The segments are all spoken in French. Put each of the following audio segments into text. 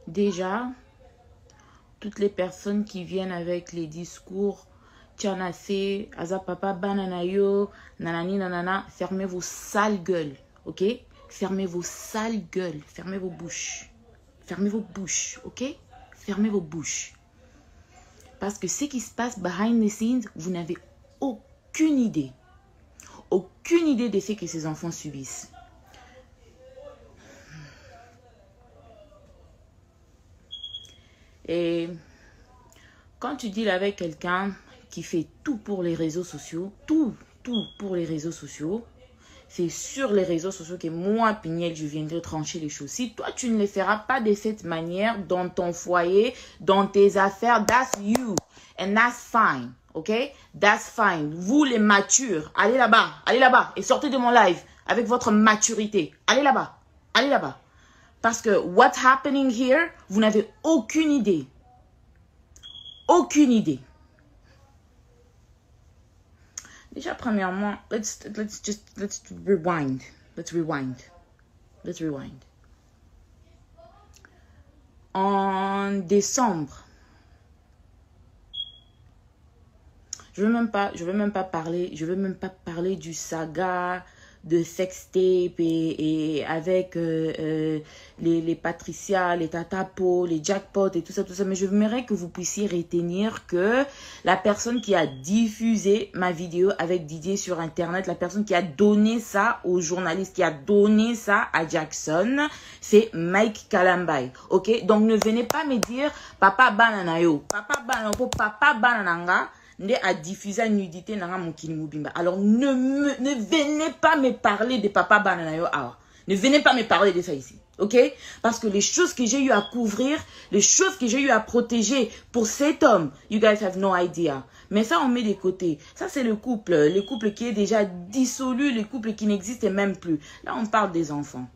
Déjà, toutes les personnes qui viennent avec les discours Tchanase, Aza papa bananayo, nanani nanana, fermez vos sales gueules, ok? Fermez vos sales gueules, fermez vos bouches. Fermez vos bouches, ok? Fermez vos bouches. Parce que ce qui se passe behind the scenes, vous n'avez aucune idée. Aucune idée de ce que ces enfants subissent. Et quand tu deals avec quelqu'un qui fait tout pour les réseaux sociaux, tout pour les réseaux sociaux, c'est sur les réseaux sociaux que moi, Pignel, je viendrai trancher les choses. Si toi, tu ne les feras pas de cette manière dans ton foyer, dans tes affaires, that's you. And that's fine, ok? That's fine. Vous, les matures, allez là-bas et sortez de mon live avec votre maturité. Allez là-bas. Parce que what's happening here, vous n'avez aucune idée. Aucune idée. Déjà, premièrement, let's rewind. Let's rewind. En décembre, je veux même pas parler du saga de sextape et avec les Patricia, les Tatapo, les Jackpot et tout ça, mais je voudrais que vous puissiez retenir que la personne qui a diffusé ma vidéo avec Didier sur internet, la personne qui a donné ça aux journalistes, qui a donné ça à Jackson, c'est Mike Kalambay, ok? Donc ne venez pas me dire papa bananayo, papa banananga a diffusé une nudité dans mon Mubimba. Alors ne venez pas me parler de papa bananayo. Ne venez pas me parler de ça ici. Ok? Parce que les choses que j'ai eu à couvrir, les choses que j'ai eu à protéger pour cet homme, you guys have no idea. Mais ça, on met de côté. Ça, c'est le couple qui est déjà dissolu, le couple qui n'existe même plus. Là, on parle des enfants.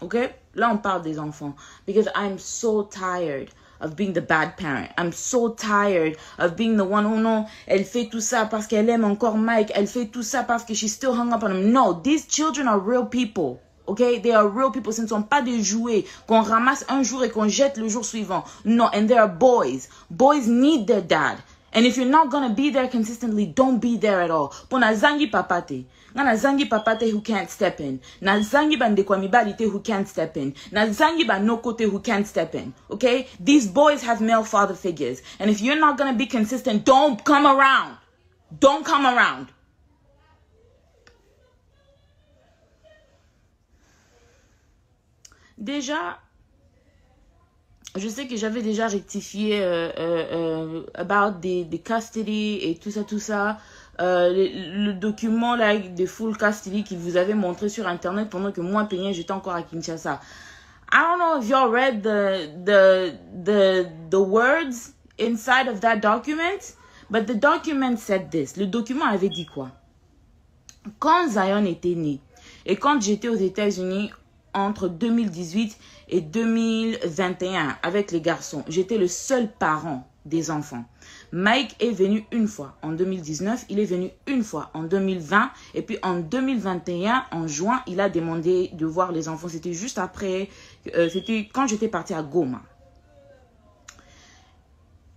Ok? Là, on parle des enfants. Because I'm so tired of being the bad parent. I'm so tired of being the one who, non, elle fait tout ça parce qu'elle aime encore Mike. Elle fait tout ça parce que she's still hung up on him. No, these children are real people. Okay? They are real people. Ce ne sont pas des jouets qu'on ramasse un jour et qu'on jette le jour suivant. No, and they are boys. Boys need their dad. And if you're not gonna be there consistently, don't be there at all. Pona zangi papate. Na zangi papate who can't step in. Na zangi bandekwamibalite who can't step in. Na zangi banokote who can't step in. Okay? These boys have male father figures. And if you're not gonna be consistent, don't come around. Don't come around. Déjà, je sais que j'avais déjà rectifié about the custody et tout ça. Le document là de full custody qu'il vous avait montré sur internet pendant que moi, Peigné, j'étais encore à Kinshasa. I don't know if y'all read the words inside of that document, but the document said this. Le document avait dit quoi? Quand Zion était né et quand j'étais aux États-Unis entre 2018 et 2021 avec les garçons, j'étais le seul parent des enfants. Mike est venu une fois en 2019, il est venu une fois en 2020 et puis en 2021, en juin, il a demandé de voir les enfants. C'était juste après, c'était quand j'étais partie à Goma.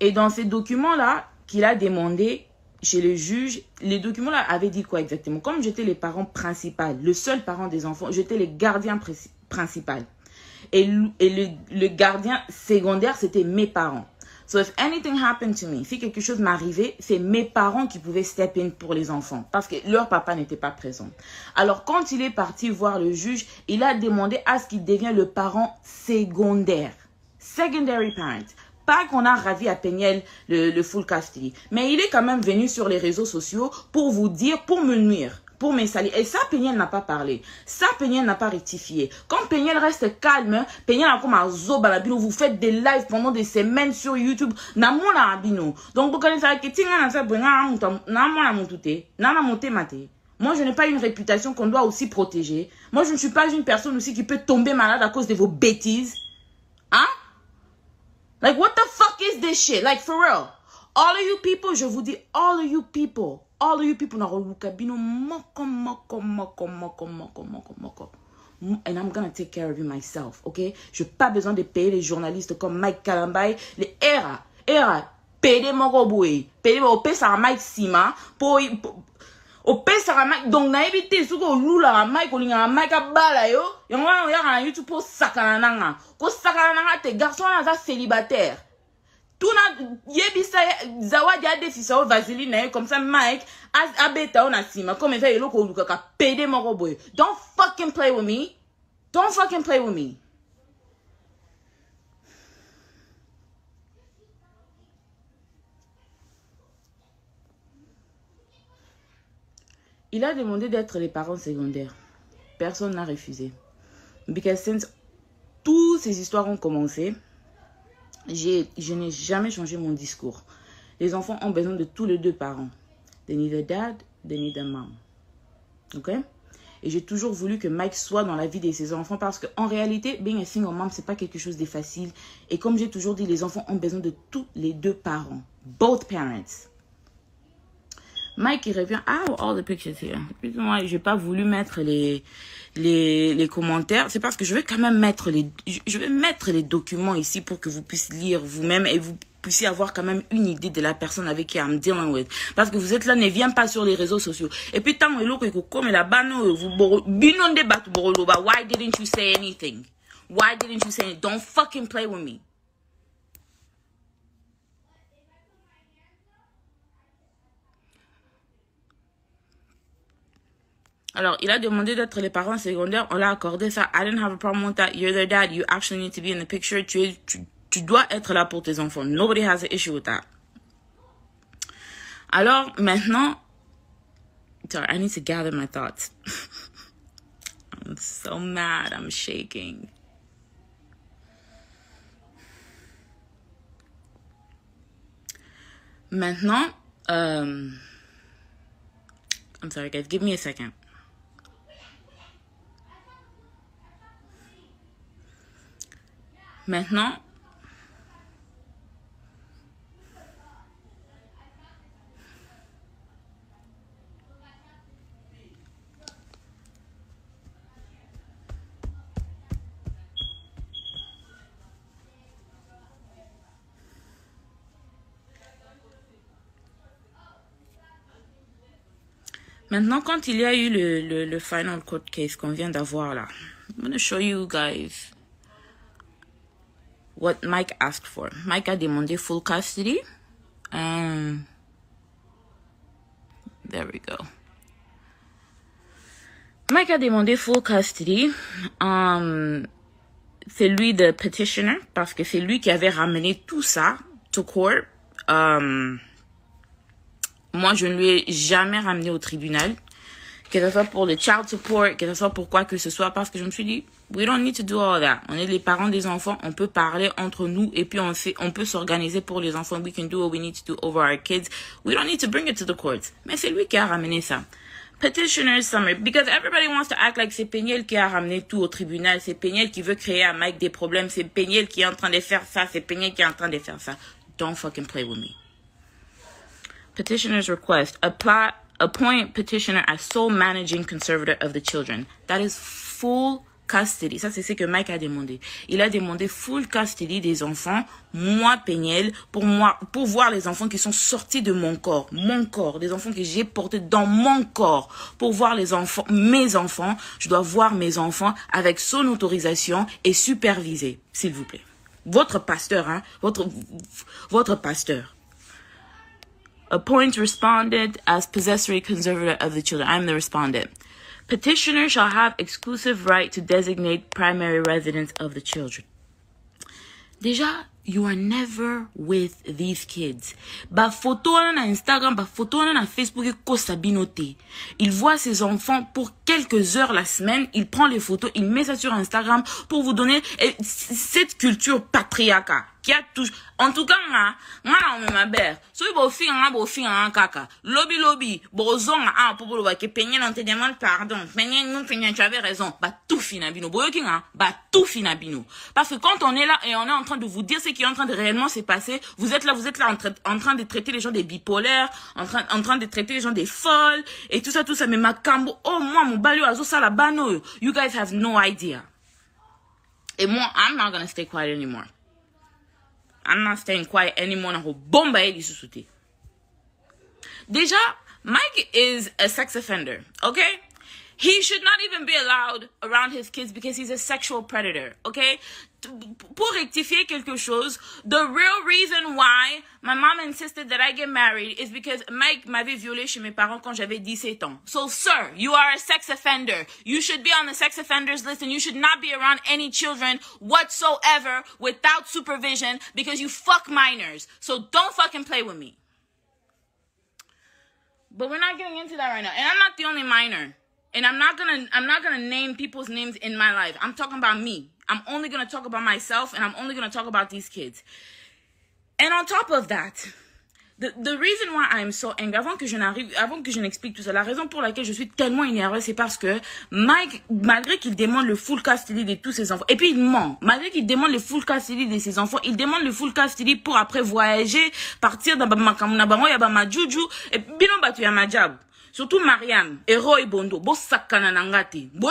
Et dans ces documents-là qu'il a demandé chez le juge, les documents-là avaient dit quoi exactement? Comme j'étais les parents principaux, le seul parent des enfants, j'étais les gardiens principaux. Et le gardien secondaire, c'était mes parents. So if anything happened to me, si quelque chose m'arrivait, c'est mes parents qui pouvaient step in pour les enfants parce que leur papa n'était pas présent. Alors quand il est parti voir le juge, il a demandé à ce qu'il devienne le parent secondaire. Secondary parent. Pas qu'on a ravi à Peignel le full custody. Mais il est quand même venu sur les réseaux sociaux pour vous dire, pour me nuire, pour me salir. Et ça, Peignel n'a pas parlé. Ça, Peignel n'a pas rectifié. Quand Peignel reste calme, Peignel a comme un zobalabino. Vous faites des lives pendant des semaines sur YouTube. Namona abino. Donc, vous connaissez que tinga na sa brenga na montute. Na monte mate. Moi, je n'ai pas une réputation qu'on doit aussi protéger. Moi, je ne suis pas une personne aussi qui peut tomber malade à cause de vos bêtises. Hein? Like, what the fuck is this shit? Like, for real. All of you people, je vous dis, all of you people, na rolukabino moko. and I'm gonna take care of you myself, ok? Je n'ai pas besoin de payer les journalistes comme Mike Kalambay, les era, payer mon roboué, payer au payer ça Mike Sima, pour au payer ça Mike, donc na éviter ce que lula Mike, olinga Mike abala yo, yon ya YouTube pour sakana tes garçons là célibataires. Tout na yebisa zawadi a défisa o vaseline comme ça Mike abeta on asima comme ça yelo ko luka ka pede mon roboué. Don't fucking play with me. Don't fucking play with me. Il a demandé d'être les parents secondaires. Personne n'a refusé. Because since toutes ces histoires ont commencé, je n'ai jamais changé mon discours. Les enfants ont besoin de tous les deux parents. They need a dad, they need a mom. Ok? Et j'ai toujours voulu que Mike soit dans la vie de ses enfants parce qu'en réalité, being a single mom, c'est pas quelque chose de facile. Et comme j'ai toujours dit, les enfants ont besoin de tous les deux parents. Both parents. Mike, il revient. Ah, all the pictures here. Moi, j'ai pas voulu mettre les commentaires. C'est parce que je vais quand même mettre je vais mettre les documents ici pour que vous puissiez lire vous-même et vous puissiez avoir quand même une idée de la personne avec qui I'm dealing with. Parce que vous êtes là, ne viens pas sur les réseaux sociaux. Et puis, tant que comme là-bas, why didn't you say anything? Why didn't you say anything? Don't fucking play with me. Alors, il a demandé d'être les parents secondaires. On l'a accordé ça. I didn't have a problem with that. You're their dad. You actually need to be in the picture. Tu dois être là pour tes enfants. Nobody has an issue with that. Alors, maintenant... Sorry, I need to gather my thoughts. I'm so mad. I'm shaking. Maintenant... I'm sorry, guys. Give me a second. Maintenant, quand il y a eu le final court case qu'on vient d'avoir là, I'm going to show you guys what Mike asked for. Mike a demandé full custody. There we go. Mike a demandé full custody. C'est lui le petitioner parce que c'est lui qui avait ramené tout ça to court. Moi, je ne lui ai jamais ramené au tribunal. Que ce soit pour le child support, que ce soit pour quoi que ce soit, parce que je me suis dit, we don't need to do all that. On est les parents des enfants, on peut parler entre nous et puis on peut s'organiser pour les enfants. We can do what we need to do over our kids. We don't need to bring it to the courts. Mais c'est lui qui a ramené ça. Petitioner's summary, because everybody wants to act like c'est Peniel qui a ramené tout au tribunal, c'est Peniel qui veut créer à Mike des problèmes, c'est Peniel qui est en train de faire ça, c'est Peniel qui est en train de faire ça. Don't fucking play with me. Petitioner's request, appoint petitioner as sole managing conservator of the children. That is full custody. Ça, c'est ce que Mike a demandé. Il a demandé full custody des enfants, moi, Peniel, pour voir les enfants qui sont sortis de mon corps, des enfants que j'ai portés dans mon corps, pour voir les enfants, mes enfants. Je dois voir mes enfants avec son autorisation et superviser, s'il vous plaît. Votre pasteur, hein, votre pasteur. Appoint respondent as possessory conservator of the children. I'm the respondent. Petitioner shall have exclusive right to designate primary residence of the children. Déjà, you are never with these kids. Ba photo na Instagram, ba photo na Facebook ko sabinote. Il voit ses enfants pour quelques heures la semaine, il prend les photos, il met ça sur Instagram pour vous donner cette culture patriarcale. qui a touché. En tout cas, ma mère, so il beau fin, kaka. Lobby, bozon, pour le que peigner, on te demande pardon. Peigner, tu avais raison. Bah, tout finabino. Bah, tout finabino. Parce que quand on est là et on est en train de vous dire ce qui est en train de réellement se passer, vous êtes là en train de traiter les gens des bipolaires, en train de traiter les gens des folles, et tout ça, mais ma cambo, oh, moi, mon balio, azo, ça, la bano, you guys have no idea. Et moi, I'm not gonna stay quiet anymore. I'm not staying quiet anymore. Déjà, Mike is a sex offender, okay? He should not even be allowed around his kids because he's a sexual predator, okay? Pour rectifier quelque chose, the real reason why my mom insisted that I get married is because Mike m'avait violé chez mes parents quand j'avais 17 ans. So, sir, you are a sex offender. You should be on the sex offenders list and you should not be around any children whatsoever without supervision because you fuck minors. So, don't fucking play with me. But we're not getting into that right now. And I'm not the only minor. And I'm not gonna name people's names in my life. I'm talking about me. I'm only gonna talk about myself and I'm only gonna talk about these kids. And on top of that, the reason why I'm so angry, avant que je n'explique tout ça, la raison pour laquelle je suis tellement énervée, c'est parce que Mike, malgré qu'il demande le full custody de tous ses enfants, et puis il ment, malgré qu'il demande le full custody de ses enfants, il demande le full custody pour après voyager, partir dans ma juju, et bino batu ya majab. Surtout Mariam, Hero et Bondo, bo sakana nangati. Bo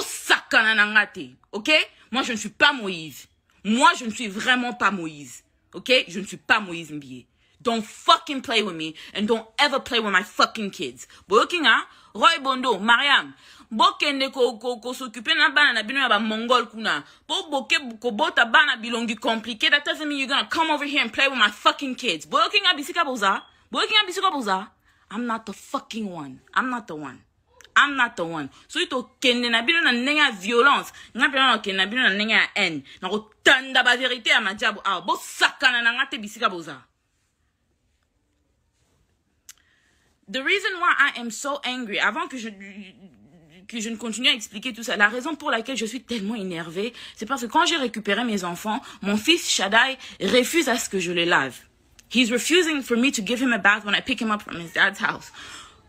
sakana nangati. Ok? Moi, je ne suis pas Moïse. Moi, je ne suis vraiment pas Moïse. Ok? Je ne suis pas Moïse Mbié. Don't fucking play with me and don't ever play with my fucking kids. Bokinga, Roy Bondo, Mariam. Bokende ko s'occuper na bana na bino ya ba mongol kuna. Bo boke ko bota bana bilongi compliqué. That doesn't mean you're gonna come over here and play with my fucking kids. Bokinga bisika boza. Bokinga bisika boza. I'm not the fucking one. I'm not the one. I'm not the one. So ito kende na bino na nenga violence. Nga bino na kende na bino na nenga haine. Na ko tanda ba vérité à ma jabu. Ah, bo sakana na ngate bisika boza. The reason why I am so angry, avant que je ne continue à expliquer tout ça, la raison pour laquelle je suis tellement énervée, c'est parce que quand j'ai récupéré mes enfants, mon fils Shaddai refuse à ce que je les lave. He's refusing for me to give him a bath when I pick him up from his dad's house.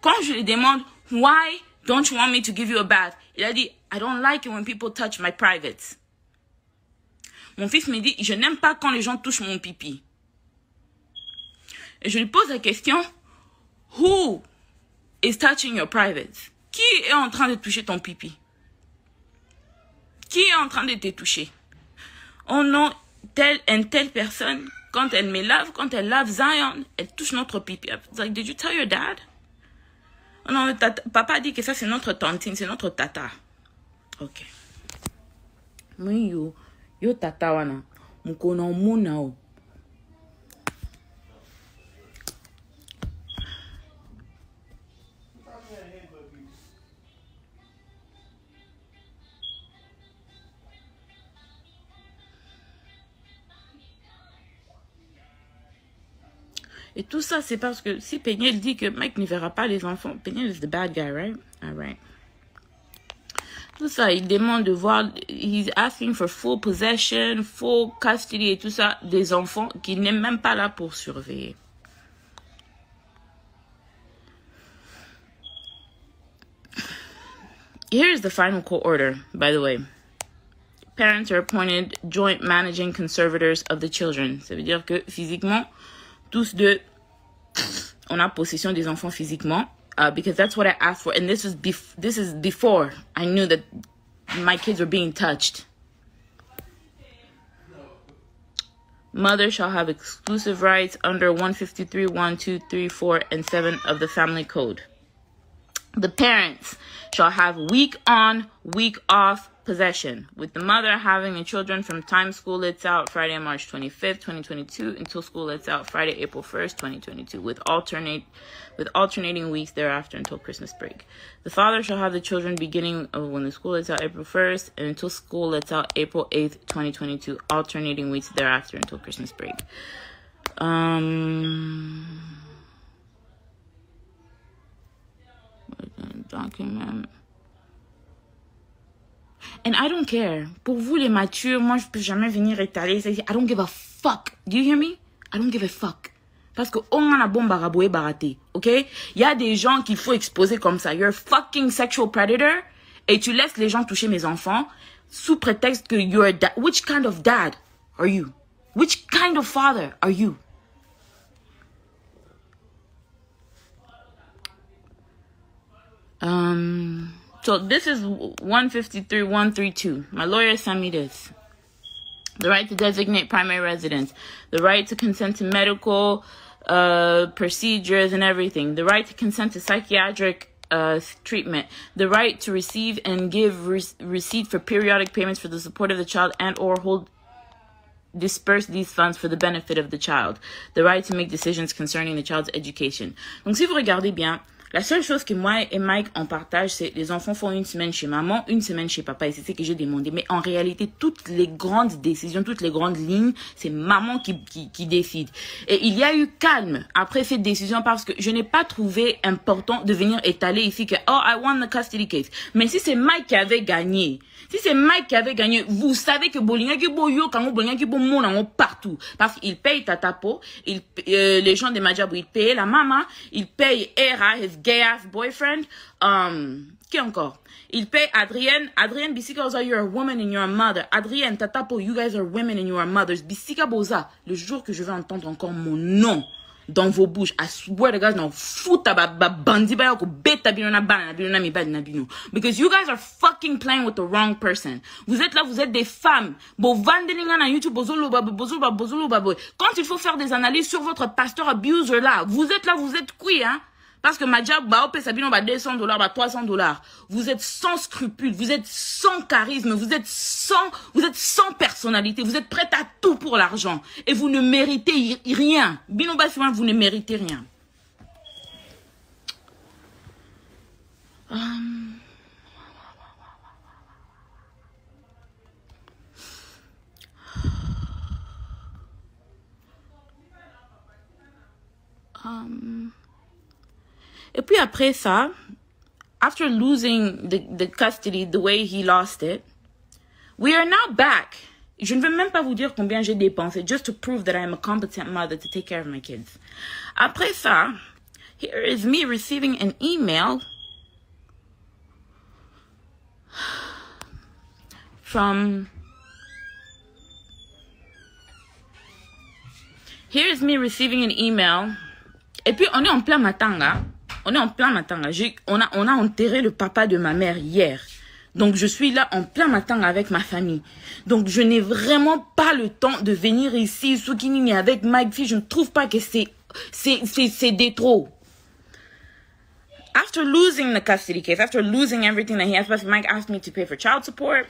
Quand je lui demande, why don't you want me to give you a bath? Il a dit, I don't like it when people touch my privates. Mon fils me dit, je n'aime pas quand les gens touchent mon pipi. Et je lui pose la question, who is touching your privates? Qui est en train de toucher ton pipi? Qui est en train de te toucher? Oh non, telle personne, quand elle me lave, quand elle lave Zion, elle touche notre pipi. It's like, did you tell your dad? Oh non, papa dit que ça c'est notre tantine, c'est notre tata. Ok. Oui, yo tata wana. Mkono muna o. Et tout ça, c'est parce que si Peniel dit que Mike ne verra pas les enfants, Peniel is the bad guy, right? All right. Tout ça, il demande de voir, he's asking for full possession, full custody et tout ça, des enfants qui n'est même pas là pour surveiller. Here's the final court order, by the way. Parents are appointed joint managing conservators of the children. Ça veut dire que physiquement, tous deux, on a possession des enfants physiquement, because that's what I asked for, and this is before I knew that my kids were being touched. Mother shall have exclusive rights under 153, 1, 2, 3, 4, and 7 of the Family Code. The parents shall have week on, week off possession, with the mother having the children from time school lets out Friday, March 25th, 2022, until school lets out Friday, April 1st, 2022, with alternating weeks thereafter until Christmas break. The father shall have the children beginning of when the school lets out April 1st and until school lets out April 8th, 2022, alternating weeks thereafter until Christmas break. Document. And I don't care. Pour vous, les matures, moi, je peux jamais venir étaler. I don't give a fuck. Do you hear me? I don't give a fuck. Parce que on a bon baraboué baraté, ok? Il y a des gens qu'il faut exposer comme ça. You're a fucking sexual predator et tu laisses les gens toucher mes enfants sous prétexte que you're a dad. Which kind of dad are you? Which kind of father are you? So this is 153.132. My lawyer sent me this. The right to designate primary residence. The right to consent to medical procedures and everything. The right to consent to psychiatric treatment. The right to receive and give receipt for periodic payments for the support of the child and or disperse these funds for the benefit of the child. The right to make decisions concerning the child's education. Donc si vous regardez bien, la seule chose que moi et Mike on partage, c'est les enfants font une semaine chez maman, une semaine chez papa, et c'est ce que j'ai demandé. Mais en réalité, toutes les grandes décisions, toutes les grandes lignes, c'est maman qui décide. Et il y a eu calme après cette décision parce que je n'ai pas trouvé important de venir étaler ici que « Oh, I won the custody case ». Mais si c'est Mike qui avait gagné, vous savez que Bolinga qui boyo, quand Bolinga qui bon partout. Parce qu'il paye Tatapo, les gens de Majabou, ils payent la maman, ils payent Era, his gay ass boyfriend, qui encore? Il paye Adrienne, Bisika Boza, you're a woman and you're a mother. Adrienne, Tatapo, you guys are women and you are mothers. Bisika Boza, le jour que je vais entendre encore mon nom dans vos bouches, I swear to God, non, fouta bandi ba ko beta binona bana binona mi bad na bino. Because you guys are fucking playing with the wrong person. Vous êtes là, vous êtes des femmes. Bo vandelinga na YouTube, bozolo babo. Quand il faut faire des analyses sur votre pasteur abuser là, vous êtes là, vous êtes qui, hein? Parce que Madja, Baopé Sabino, $200, $300. Vous êtes sans scrupules, vous êtes sans charisme, vous êtes sans personnalité, vous êtes prête à tout pour l'argent. Et vous ne méritez rien. Bino Bassouin, vous ne méritez rien. Et puis après ça, after losing the custody the way he lost it, we are now back. Je ne veux même pas vous dire combien j'ai dépensé just to prove that I am a competent mother to take care of my kids. Après ça, here is me receiving an email from... Here is me receiving an email. Et puis on est en plein matanga. On a enterré le papa de ma mère hier. Donc, je suis là en plein matin avec ma famille. Donc, je n'ai vraiment pas le temps de venir ici, Soukinini, avec Mike. Je ne trouve pas que c'est des trop. After losing the custody case, after losing everything that he has, Mike asked me to pay for child support.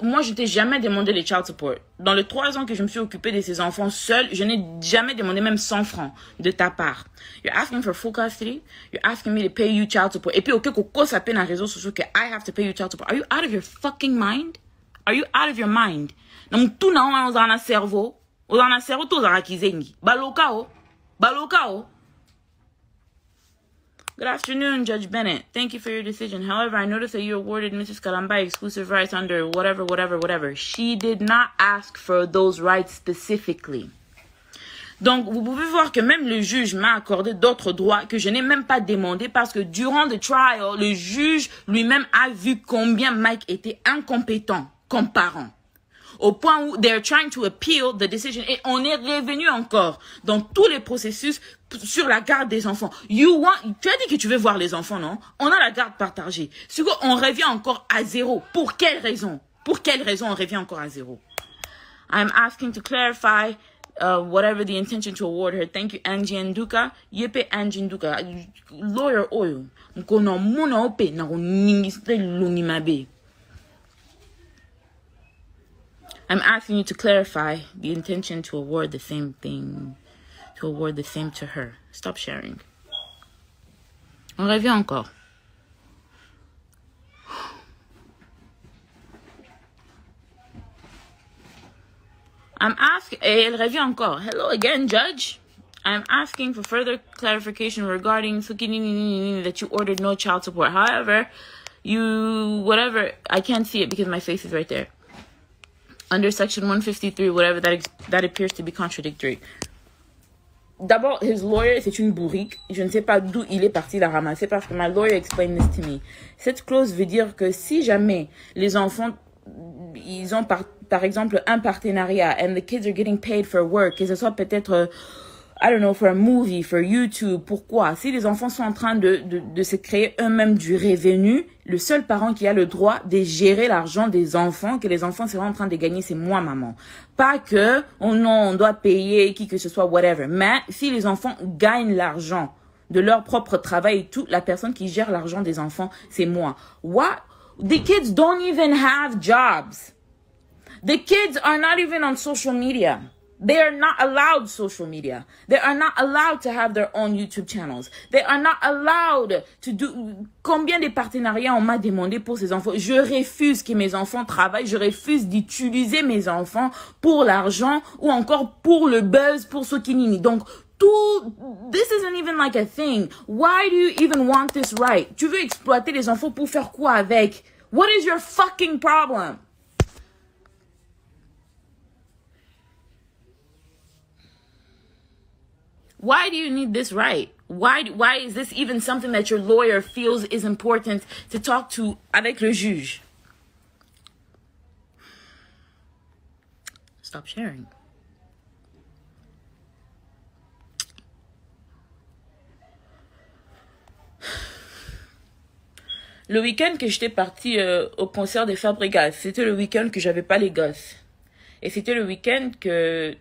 Moi, je t'ai jamais demandé les child support. Dans les 3 ans que je me suis occupée de ces enfants seule, je n'ai jamais demandé même 100 francs de ta part. You're asking for full custody. You're asking me to pay you child support. Et puis, ok, koko ça peine en réseau social que I have to pay you child support. Are you out of your fucking mind? Are you out of your mind? Donc, tout n'a on a cerveau. On a cerveau, tout a kizengi. Balokao. Good afternoon, Judge Bennett. Thank you for your decision. However, I noticed that you awarded Mrs. Kalamba exclusive rights under whatever. She did not ask for those rights specifically. Donc, vous pouvez voir que même le juge m'a accordé d'autres droits que je n'ai même pas demandé parce que durant le trial, le juge lui-même a vu combien Mike était incompétent comme parent. Au point où they're trying to appeal the decision. Et on est revenu encore dans tous les processus sur la garde des enfants. Tu as dit que tu veux voir les enfants, non? On a la garde partagée. On revient encore à zéro. Pour quelle raison? Pour quelle raison on revient encore à zéro? I'm asking to clarify whatever the intention to award her. Thank you, Angie Nduka. Yepe Angie Nduka. Lawyer oil. Mkono muna ope na kuningistre lungimabe. I'm asking you to clarify the intention to award the same thing, to award the same to her. Stop sharing. On revient encore. I'm asking, elle revient encore. Hello again, Judge. I'm asking for further clarification regarding that you ordered no child support. However, whatever, I can't see it because my face is right there. Under section 153, whatever, that appears to be contradictory. D'abord, his lawyer, c'est une bourrique. Je ne sais pas d'où il est parti la ramasser parce que my lawyer explained this to me. Cette clause veut dire que si jamais les enfants, ils ont par exemple un partenariat and the kids are getting paid for work, que ce soit peut-être, I don't know, for a movie, for YouTube, pourquoi? Si les enfants sont en train de se créer eux-mêmes du revenu, le seul parent qui a le droit de gérer l'argent des enfants, que les enfants sont en train de gagner, c'est moi, maman. Pas que, oh non, on doit payer qui que ce soit, whatever. Mais si les enfants gagnent l'argent de leur propre travail et tout, la personne qui gère l'argent des enfants, c'est moi. What? The kids don't even have jobs. The kids are not even on social media. They are not allowed social media. They are not allowed to have their own YouTube channels. They are not allowed to do... Combien de partenariats on m'a demandé pour ces enfants? Je refuse que mes enfants travaillent. Je refuse d'utiliser mes enfants pour l'argent ou encore pour le buzz, pour ce qui nini. Donc, this isn't even like a thing. Why do you even want this right? Tu veux exploiter les enfants pour faire quoi avec? What is your fucking problem? Why do you need this right? Why is this even something that your lawyer feels is important to talk to avec le juge? Stop sharing. Le week-end que j'étais partie au concert des Fabregas, c'était le week-end que j'avais pas les gosses. Et c'était le week-end que...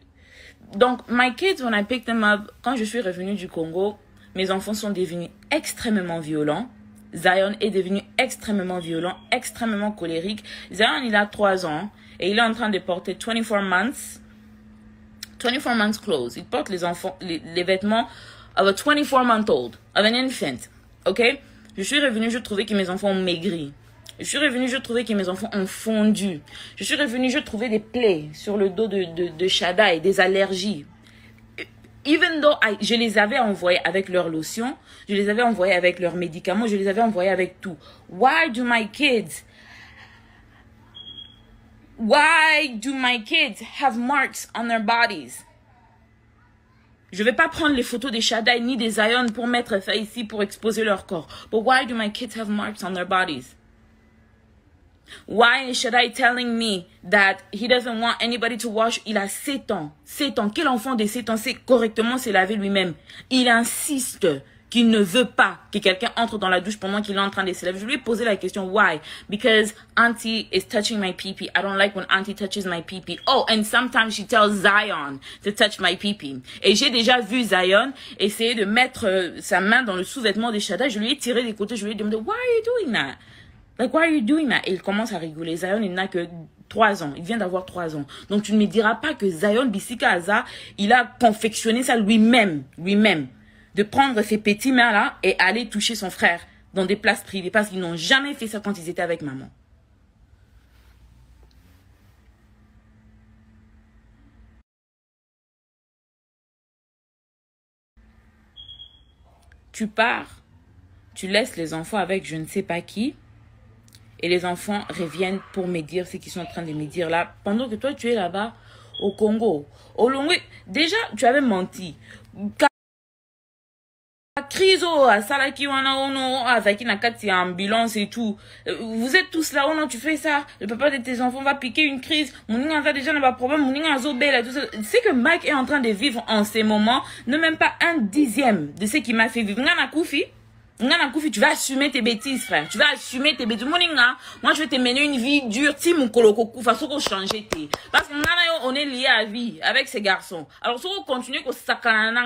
Donc, my kids, when I picked them up, quand je suis revenue du Congo, mes enfants sont devenus extrêmement violents. Zion est devenu extrêmement violent, extrêmement colérique. Zion, il a 3 ans et il est en train de porter 24 months clothes. Il porte les vêtements of a 24-month-old, of an infant. OK? Je suis revenue, je trouvais que mes enfants ont maigri. Je suis revenue, je trouvais que mes enfants ont fondu. Je suis revenue, je trouvais des plaies sur le dos de Shada et des allergies. Even though je les avais envoyés avec leur lotion, je les avais envoyés avec leurs médicaments, je les avais envoyés avec tout. Why do my kids have marks on their bodies? Je vais pas prendre les photos des Shaddai ni des Zion pour mettre ça ici pour exposer leur corps. But why do my kids have marks on their bodies? Why is Shaddai telling me that he doesn't want anybody to wash? Il a 7 ans. 7 ans. Quel enfant de 7 ans sait correctement se laver lui-même? Il insiste qu'il ne veut pas que quelqu'un entre dans la douche pendant qu'il est en train de se laver. Je lui ai posé la question, why? Because auntie is touching my pee-pee. I don't like when auntie touches my pee-pee. Oh, and sometimes she tells Zion to touch my pee-pee. Et j'ai déjà vu Zion essayer de mettre sa main dans le sous-vêtement de Shaddai. Je lui ai tiré des côtés. Je lui ai demandé, why are you doing that? Like, why are you doing that? Et il commence à rigoler. Zion, il n'a que 3 ans. Il vient d'avoir 3 ans. Donc, tu ne me diras pas que Zion Bissika Aza, il a confectionné ça lui-même. De prendre ses petits mains-là et aller toucher son frère dans des places privées. Parce qu'ils n'ont jamais fait ça quand ils étaient avec maman. Tu pars. Tu laisses les enfants avec je ne sais pas qui. Et les enfants reviennent pour me dire ce qu'ils sont en train de me dire là. Pendant que toi, tu es là-bas au Congo. Au Longwe, déjà, tu avais menti. Crise, à Salaki, avec une ambulance et tout. Vous êtes tous là, oh non, tu fais ça. Le papa de tes enfants va piquer une crise. Mon déjà n'a pas de problème. Mon tout ça. C'est que Mike est en train de vivre en ces moments, ne même pas 1/10 de ce qu'il m'a fait vivre. Tu vas assumer tes bêtises, frère. Tu vas assumer tes bêtises. Moi, je vais te mener une vie dure. Si mon koloko kufa, faut qu'on change. Parce que on est lié à vie avec ces garçons. Alors, si on continue qu'on s'accane,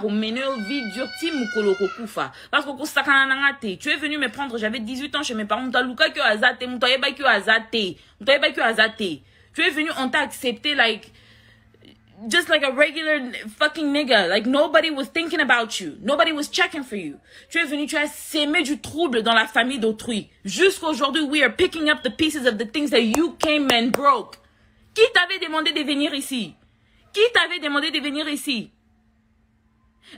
on mener une vie dure. Si mon koloko kufa. Parce que tu es venu me prendre, j'avais 18 ans chez mes parents. Mutaluka kyo azate, mutayeba kyo azate. Tu es venu, on t'a accepté, like, just like a regular fucking nigga. Like, nobody was thinking about you. Nobody was checking for you. Tu es venu, tu as sémé du trouble dans la famille d'autrui. Jusqu'aujourd'hui, we are picking up the pieces of the things that you came and broke. Qui t'avait demandé de venir ici?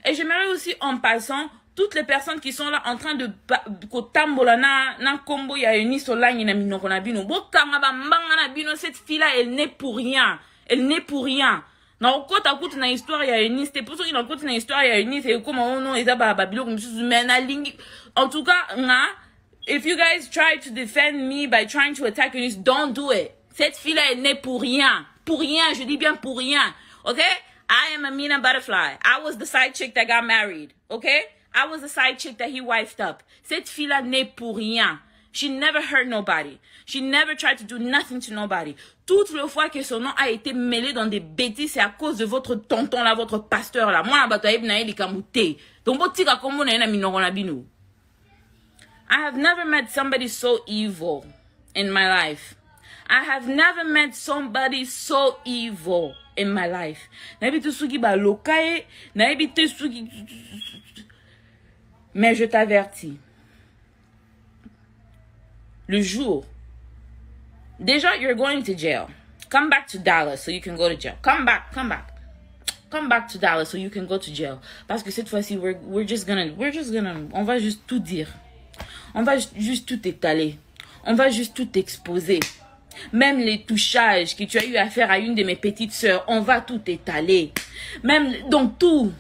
Et j'aimerais aussi, en passant, toutes les personnes qui sont là en train de kotambola na combo ya uni solangi na minoko na bino bokanga ba mbanga na bino cette fille là elle n'est pour rien na okota kutu na histoire ya uni c'était pour ça qu'il a kutu na histoire ya uni c'est comme on non eza ba biloko misusu mais na lingi en tout cas nga if you guys try to defend me by trying to attack Eunice, don't do it. Cette fille là elle n'est pour rien, je dis bien pour rien. Okay, I am Amina Butterfly. I was the side chick that got married. Okay, I was the side chick that he wifed up. Cette fille-là n'est pour rien. She never hurt nobody. She never tried to do nothing to nobody. Toutes les fois que son nom a été mêlé dans des bêtises, c'est à cause de votre tonton là, votre pasteur là. Moi, la bataille na eli kamute. Donc, botika kombo na minoko na binu. I have never met somebody so evil in my life. I have never met somebody so evil in my life. Na ebi suki ba lokaye, na ebi suki. Mais je t'avertis, le jour, déjà, you're going to jail. Come back to Dallas so you can go to jail. Come back to Dallas so you can go to jail. Parce que cette fois-ci, we're just gonna, on va juste tout dire. On va juste tout étaler. On va juste tout exposer. Même les touchages que tu as eu à faire à une de mes petites sœurs, on va tout étaler. Même, donc tout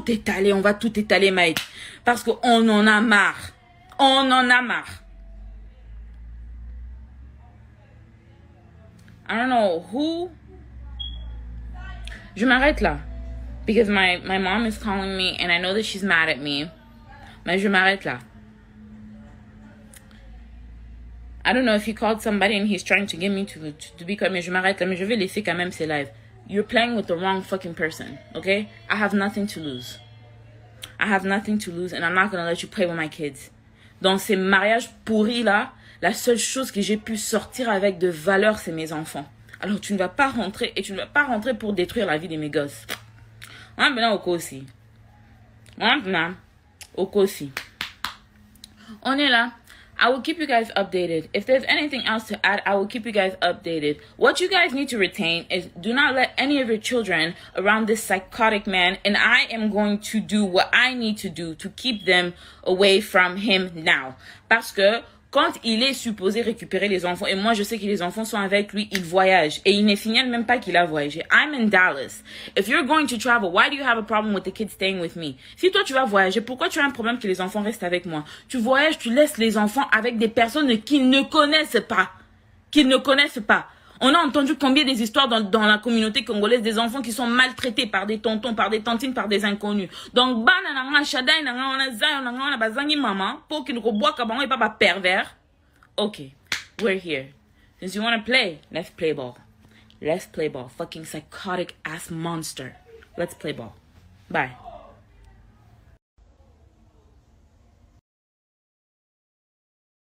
étaler, on va tout étaler, Maït. Parce qu'on en a marre. On en a marre. I don't know who. Je m'arrête là. Because my mom is calling me and I know that she's mad at me. Mais je m'arrête là. I don't know if he called somebody and he's trying to get me to be comme, mais je m'arrête là, mais je vais laisser quand même ces lives. You're playing with the wrong fucking person, okay? I have nothing to lose. I have nothing to lose and I'm not gonna let you play with my kids. Dans ces mariages pourris là, la seule chose que j'ai pu sortir avec de valeur, c'est mes enfants. Alors tu ne vas pas rentrer et tu ne vas pas rentrer pour détruire la vie de mes gosses. On est au aussi. On est là. I will keep you guys updated. If there's anything else to add, I will keep you guys updated. What you guys need to retain is do not let any of your children around this psychotic man, and I am going to do what I need to do to keep them away from him now. Parce que quand il est supposé récupérer les enfants, et moi je sais que les enfants sont avec lui, il voyage. Et il ne signale même pas qu'il a voyagé. I'm in Dallas. If you're going to travel, why do you have a problem with the kids staying with me? Si toi tu vas voyager, pourquoi tu as un problème que les enfants restent avec moi? Tu voyages, tu laisses les enfants avec des personnes qu'ils ne connaissent pas. On a entendu combien des histoires dans la communauté congolaise des enfants qui sont maltraités par des tontons, par des tantines, par des inconnus. Donc, okay, we're here. Since you want to play, let's play ball. Let's play ball. Fucking psychotic ass monster. Let's play ball. Bye.